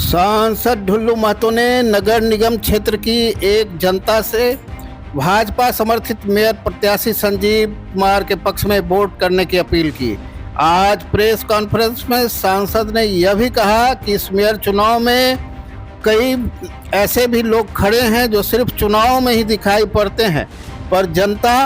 सांसद ढुल्लू महतो ने नगर निगम क्षेत्र की एक जनता से भाजपा समर्थित मेयर प्रत्याशी संजीव कुमार के पक्ष में वोट करने की अपील की। आज प्रेस कॉन्फ्रेंस में सांसद ने यह भी कहा कि इस मेयर चुनाव में कई ऐसे भी लोग खड़े हैं जो सिर्फ चुनाव में ही दिखाई पड़ते हैं, पर जनता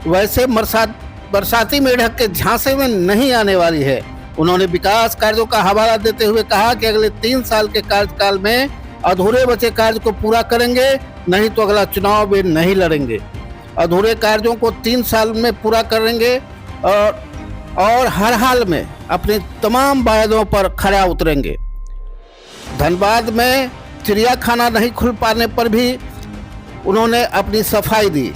वैसे बरसाती मेढक के झांसे में नहीं आने वाली है। उन्होंने विकास कार्यों का हवाला देते हुए कहा कि अगले 3 साल के कार्यकाल में अधूरे बचे कार्य को पूरा करेंगे, नहीं तो अगला चुनाव भी नहीं लड़ेंगे। अधूरे कार्यों को 3 साल में पूरा करेंगे और हर हाल में अपने तमाम वायदों पर खरा उतरेंगे। धनबाद में चिड़ियाखाना नहीं खुल पाने पर भी उन्होंने अपनी सफाई दी।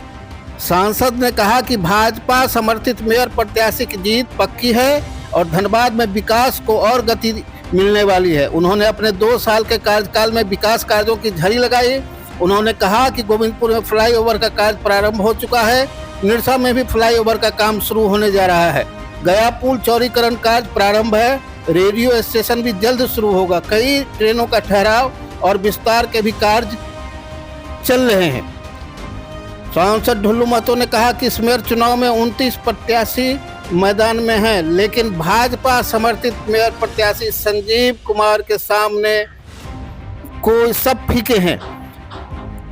सांसद ने कहा कि भाजपा समर्थित मेयर प्रत्याशी की जीत पक्की है और धनबाद में विकास को और गति मिलने वाली है। उन्होंने अपने 2 साल के कार्यकाल में विकास कार्यों की झड़ी लगाई। उन्होंने कहा कि गोविंदपुर में फ्लाईओवर का कार्य प्रारंभ हो चुका है, निरसा में भी फ्लाईओवर का काम शुरू होने जा रहा है, गया पुल चौड़ीकरण कार्य प्रारंभ है, रेडियो स्टेशन भी जल्द शुरू होगा, कई ट्रेनों का ठहराव और विस्तार के भी कार्य चल रहे हैं। सांसद ढुल्लू महतो ने कहा कि इस मेयर चुनाव में 29 प्रत्याशी मैदान में हैं, लेकिन भाजपा समर्थित मेयर प्रत्याशी संजीव कुमार के सामने कोई सब फीके हैं।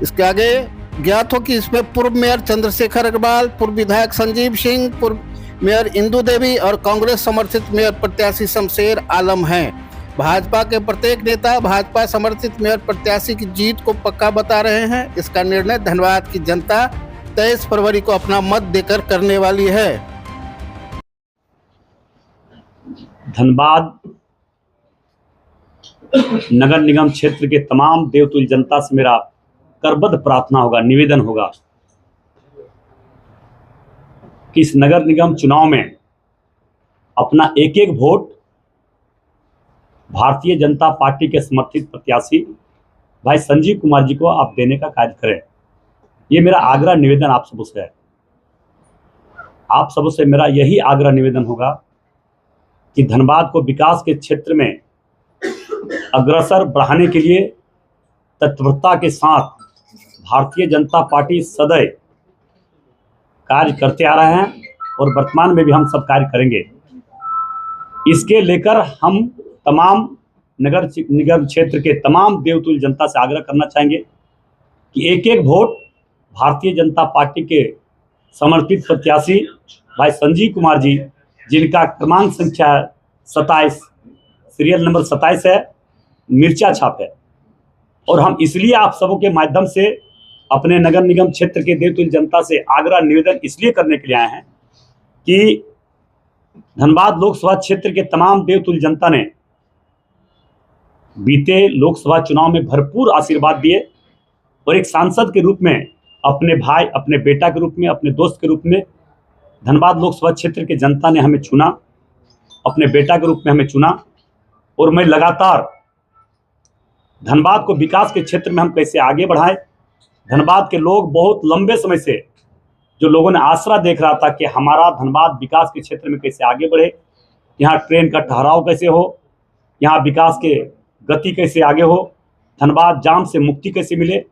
इसके आगे ज्ञात हो कि इसमें पूर्व मेयर चंद्रशेखर अग्रवाल, पूर्व विधायक संजीव सिंह, पूर्व मेयर इंदू देवी और कांग्रेस समर्थित मेयर प्रत्याशी शमशेर आलम हैं। भाजपा के प्रत्येक नेता भाजपा समर्थित मेयर प्रत्याशी की जीत को पक्का बता रहे हैं। इसका निर्णय धनबाद की जनता 23 फरवरी को अपना मत देकर करने वाली है। धनबाद नगर निगम क्षेत्र के तमाम देवतुल्य जनता से मेरा करबद्ध प्रार्थना होगा, निवेदन होगा कि इस नगर निगम चुनाव में अपना एक एक वोट भारतीय जनता पार्टी के समर्थित प्रत्याशी भाई संजीव कुमार जी को आप देने का कार्य करें। ये मेरा आग्रह निवेदन आप सबों से है। आप सबों से मेरा यही आग्रह निवेदन होगा कि धनबाद को विकास के क्षेत्र में अग्रसर बढ़ाने के लिए तत्परता के साथ भारतीय जनता पार्टी सदैव कार्य करते आ रहे हैं और वर्तमान में भी हम सब कार्य करेंगे। इसके लेकर हम तमाम नगर निगम क्षेत्र के तमाम देवतुल्य जनता से आग्रह करना चाहेंगे कि एक एक वोट भारतीय जनता पार्टी के समर्पित प्रत्याशी भाई संजीव कुमार जी, जिनका क्रमांक संख्या 27 सीरियल नंबर 27 है, मिर्चा छाप है, और हम इसलिए आप सबों के माध्यम से अपने नगर निगम क्षेत्र के देवतुल्य जनता से आग्रह निवेदन इसलिए करने के लिए आए हैं कि धनबाद लोकसभा क्षेत्र के तमाम देवतुल्य जनता ने बीते लोकसभा चुनाव में भरपूर आशीर्वाद दिए और एक सांसद के रूप में, अपने भाई, अपने बेटा के रूप में, अपने दोस्त के रूप में धनबाद लोकसभा क्षेत्र के जनता ने हमें चुना, अपने बेटा के रूप में हमें चुना। और मैं लगातार धनबाद को विकास के क्षेत्र में हम कैसे आगे बढ़ाएं, धनबाद के लोग बहुत लंबे समय से जो लोगों ने आसरा देख रहा था कि हमारा धनबाद विकास के क्षेत्र में कैसे आगे बढ़े, यहाँ ट्रेन का ठहराव कैसे हो, यहाँ विकास के गति कैसे आगे हो, धनबाद जाम से मुक्ति कैसे मिले,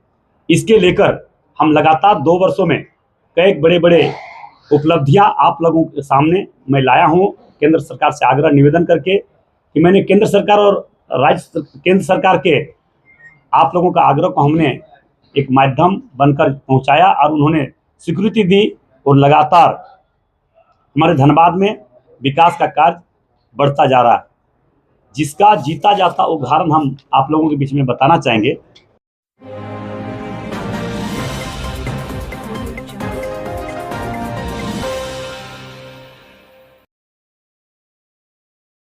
इसके लेकर हम लगातार 2 वर्षों में कई बड़े बड़े उपलब्धियां आप लोगों के सामने मैं लाया हूं, केंद्र सरकार से आग्रह निवेदन करके कि मैंने केंद्र सरकार और केंद्र सरकार के आप लोगों का आग्रह को हमने एक माध्यम बनकर पहुंचाया और उन्होंने स्वीकृति दी और लगातार हमारे धनबाद में विकास का कार्य बढ़ता जा रहा है, जिसका जीता जाता उदाहरण हम आप लोगों के बीच में बताना चाहेंगे।